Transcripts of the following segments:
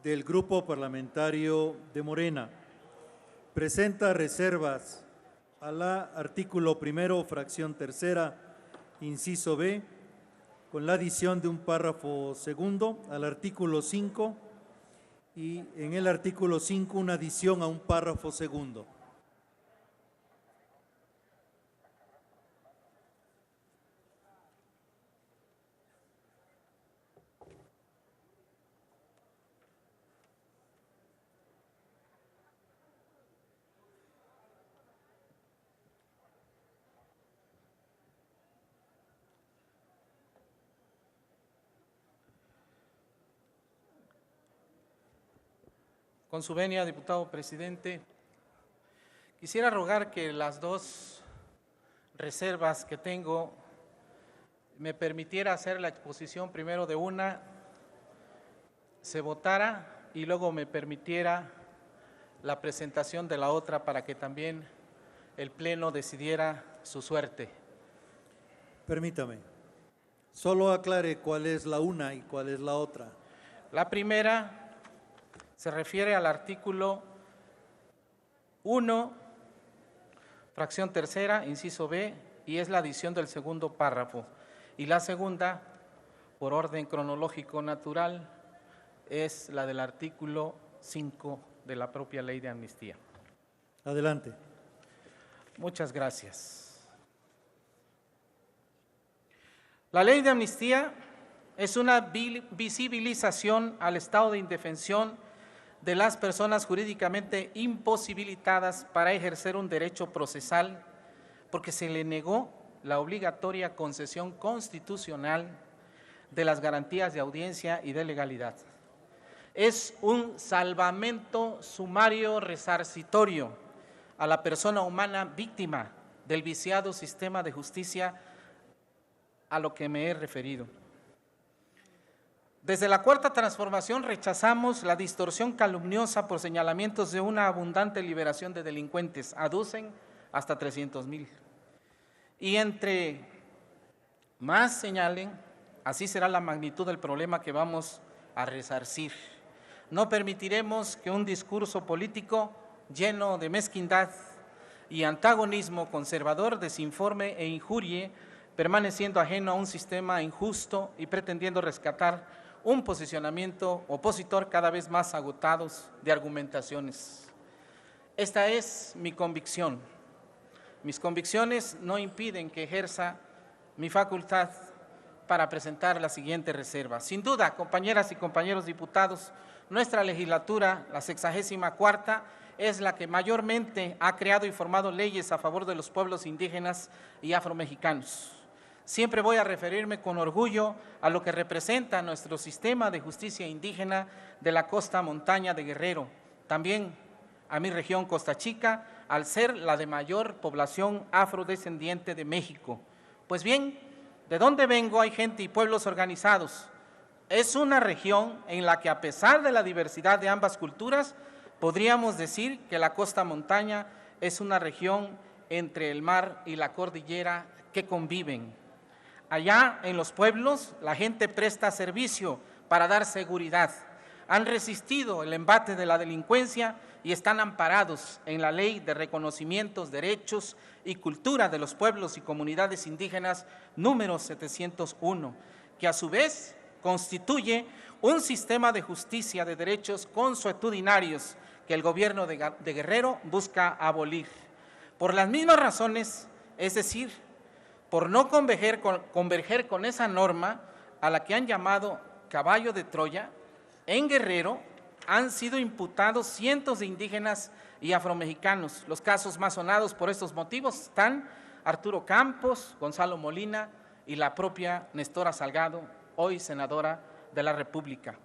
del Grupo Parlamentario de Morena. Presenta reservas al artículo primero, fracción tercera, inciso B, con la adición de un párrafo segundo al artículo 5 y en el artículo 5 una adición a un párrafo segundo. Con su venia, diputado presidente, quisiera rogar que las dos reservas que tengo me permitiera hacer la exposición primero de una, se votara y luego me permitiera la presentación de la otra para que también el Pleno decidiera su suerte. Permítame, solo aclare cuál es la una y cuál es la otra. La primera se refiere al artículo 1, fracción tercera, inciso B, y es la adición del segundo párrafo. Y la segunda, por orden cronológico natural, es la del artículo 5 de la propia ley de amnistía. Adelante. Muchas gracias. La ley de amnistía es una visibilización al estado de indefensión de las personas jurídicamente imposibilitadas para ejercer un derecho procesal porque se le negó la obligatoria concesión constitucional de las garantías de audiencia y de legalidad. Es un salvamento sumario resarcitorio a la persona humana víctima del viciado sistema de justicia a lo que me he referido. Desde la Cuarta Transformación rechazamos la distorsión calumniosa por señalamientos de una abundante liberación de delincuentes, aducen hasta 300,000. Y entre más señalen, así será la magnitud del problema que vamos a resarcir. No permitiremos que un discurso político lleno de mezquindad y antagonismo conservador desinforme e injurie, permaneciendo ajeno a un sistema injusto y pretendiendo rescatar un posicionamiento opositor cada vez más agotados de argumentaciones. Esta es mi convicción. Mis convicciones no impiden que ejerza mi facultad para presentar la siguiente reserva. Sin duda, compañeras y compañeros diputados, nuestra legislatura, la 64ª, es la que mayormente ha creado y formado leyes a favor de los pueblos indígenas y afromexicanos. Siempre voy a referirme con orgullo a lo que representa nuestro sistema de justicia indígena de la costa montaña de Guerrero, también a mi región Costa Chica, al ser la de mayor población afrodescendiente de México. Pues bien, de donde vengo hay gente y pueblos organizados. Es una región en la que, a pesar de la diversidad de ambas culturas, podríamos decir que la costa montaña es una región entre el mar y la cordillera que conviven. Allá en los pueblos la gente presta servicio para dar seguridad. Han resistido el embate de la delincuencia y están amparados en la Ley de Reconocimientos, Derechos y Cultura de los Pueblos y Comunidades Indígenas número 701, que a su vez constituye un sistema de justicia de derechos consuetudinarios que el gobierno de Guerrero busca abolir. Por las mismas razones, es decir, por no converger con esa norma a la que han llamado caballo de Troya, en Guerrero han sido imputados cientos de indígenas y afromexicanos. Los casos más sonados por estos motivos están Arturo Campos, Gonzalo Molina y la propia Nestora Salgado, hoy senadora de la República.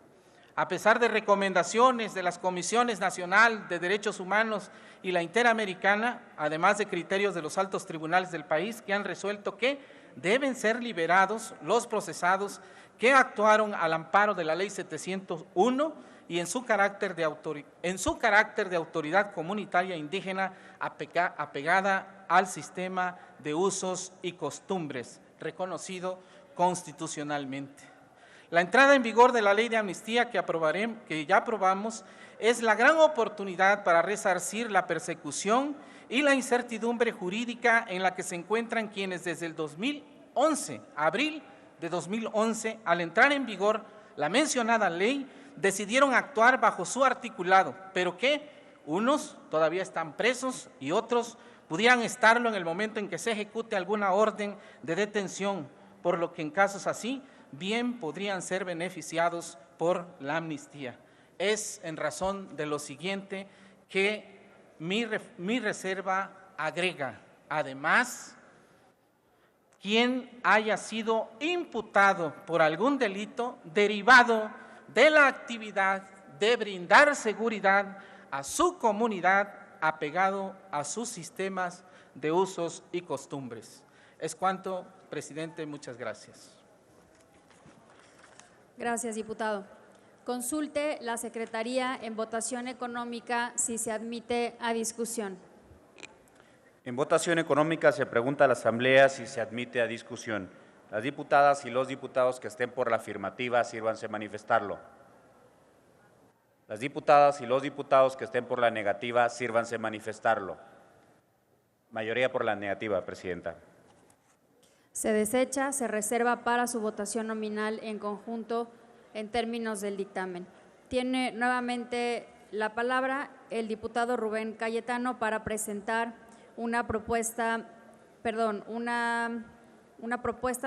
A pesar de recomendaciones de las Comisiones Nacional de Derechos Humanos y la Interamericana, además de criterios de los altos tribunales del país que han resuelto que deben ser liberados los procesados que actuaron al amparo de la Ley 701 y en su carácter de autoridad comunitaria indígena apegada al sistema de usos y costumbres reconocido constitucionalmente. La entrada en vigor de la ley de amnistía que ya aprobamos es la gran oportunidad para resarcir la persecución y la incertidumbre jurídica en la que se encuentran quienes desde el 2011, abril de 2011, al entrar en vigor la mencionada ley, decidieron actuar bajo su articulado, pero que unos todavía están presos y otros pudieran estarlo en el momento en que se ejecute alguna orden de detención, por lo que en casos así bien podrían ser beneficiados por la amnistía. Es en razón de lo siguiente que mi reserva agrega, además, quien haya sido imputado por algún delito derivado de la actividad de brindar seguridad a su comunidad apegado a sus sistemas de usos y costumbres. Es cuanto, presidente, muchas gracias. Gracias, diputado. Consulte la Secretaría en votación económica si se admite a discusión. En votación económica se pregunta a la Asamblea si se admite a discusión. Las diputadas y los diputados que estén por la afirmativa, sírvanse manifestarlo. Las diputadas y los diputados que estén por la negativa, sírvanse manifestarlo. Mayoría por la negativa, Presidenta. Se desecha, se reserva para su votación nominal en conjunto en términos del dictamen. Tiene nuevamente la palabra el diputado Rubén Cayetano para presentar una propuesta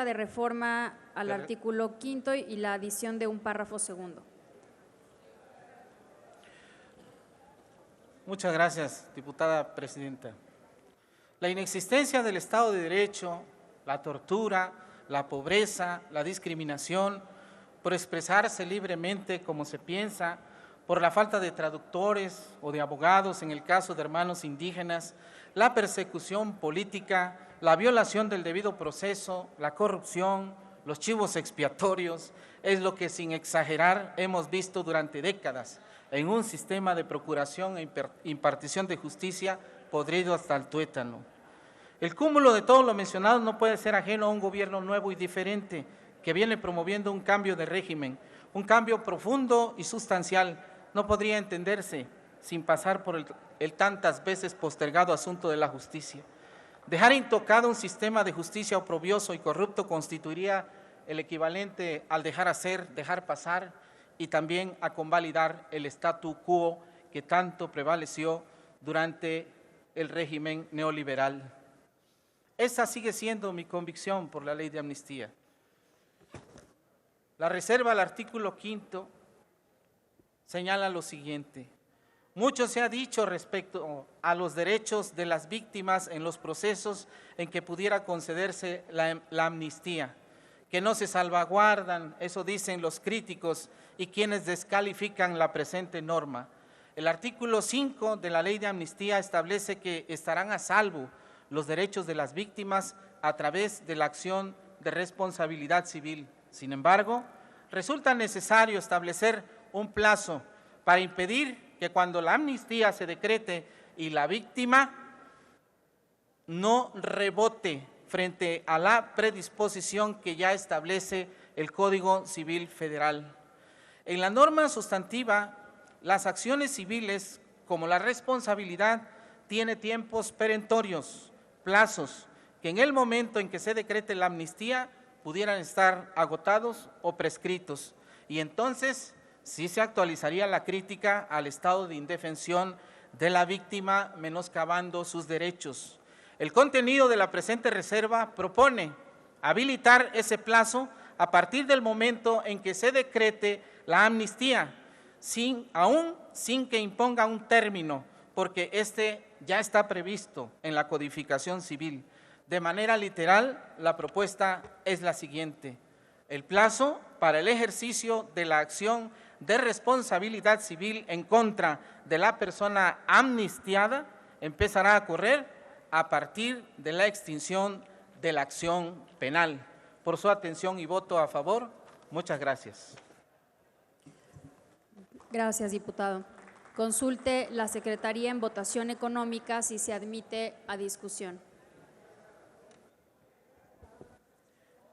de reforma al artículo 5º y la adición de un párrafo segundo. Muchas gracias, diputada presidenta. La inexistencia del Estado de Derecho, la tortura, la pobreza, la discriminación, por expresarse libremente como se piensa, por la falta de traductores o de abogados en el caso de hermanos indígenas, la persecución política, la violación del debido proceso, la corrupción, los chivos expiatorios, es lo que sin exagerar hemos visto durante décadas en un sistema de procuración e impartición de justicia podrido hasta el tuétano. El cúmulo de todo lo mencionado no puede ser ajeno a un gobierno nuevo y diferente que viene promoviendo un cambio de régimen, un cambio profundo y sustancial. No podría entenderse sin pasar por el tantas veces postergado asunto de la justicia. Dejar intocado un sistema de justicia oprobioso y corrupto constituiría el equivalente al dejar hacer, dejar pasar y también a convalidar el statu quo que tanto prevaleció durante el régimen neoliberal. Esa sigue siendo mi convicción por la ley de amnistía. La reserva al artículo 5º señala lo siguiente: mucho se ha dicho respecto a los derechos de las víctimas en los procesos en que pudiera concederse la amnistía, que no se salvaguardan, eso dicen los críticos y quienes descalifican la presente norma. El artículo 5 de la ley de amnistía establece que estarán a salvo los derechos de las víctimas a través de la acción de responsabilidad civil. Sin embargo, resulta necesario establecer un plazo para impedir que cuando la amnistía se decrete y la víctima no rebote frente a la predisposición que ya establece el Código Civil Federal. En la norma sustantiva, las acciones civiles, como la responsabilidad, tiene tiempos perentorios, plazos, que en el momento en que se decrete la amnistía pudieran estar agotados o prescritos. Y entonces sí se actualizaría la crítica al estado de indefensión de la víctima, menoscabando sus derechos. El contenido de la presente reserva propone habilitar ese plazo a partir del momento en que se decrete la amnistía, aún sin que imponga un término, porque este ya está previsto en la codificación civil. De manera literal, la propuesta es la siguiente: el plazo para el ejercicio de la acción de responsabilidad civil en contra de la persona amnistiada empezará a correr a partir de la extinción de la acción penal. Por su atención y voto a favor, muchas gracias. Gracias, diputado. Consulte la Secretaría en votación económica si se admite a discusión.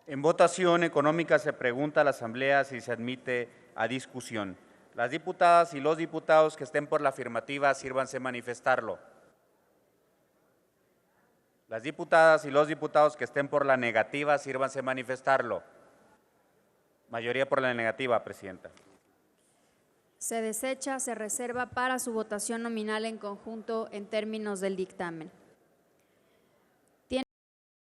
En votación económica se pregunta a la Asamblea si se admite a discusión. Las diputadas y los diputados que estén por la afirmativa, sírvanse manifestarlo. Las diputadas y los diputados que estén por la negativa, sírvanse manifestarlo. Mayoría por la negativa, Presidenta. Se desecha, se reserva para su votación nominal en conjunto en términos del dictamen.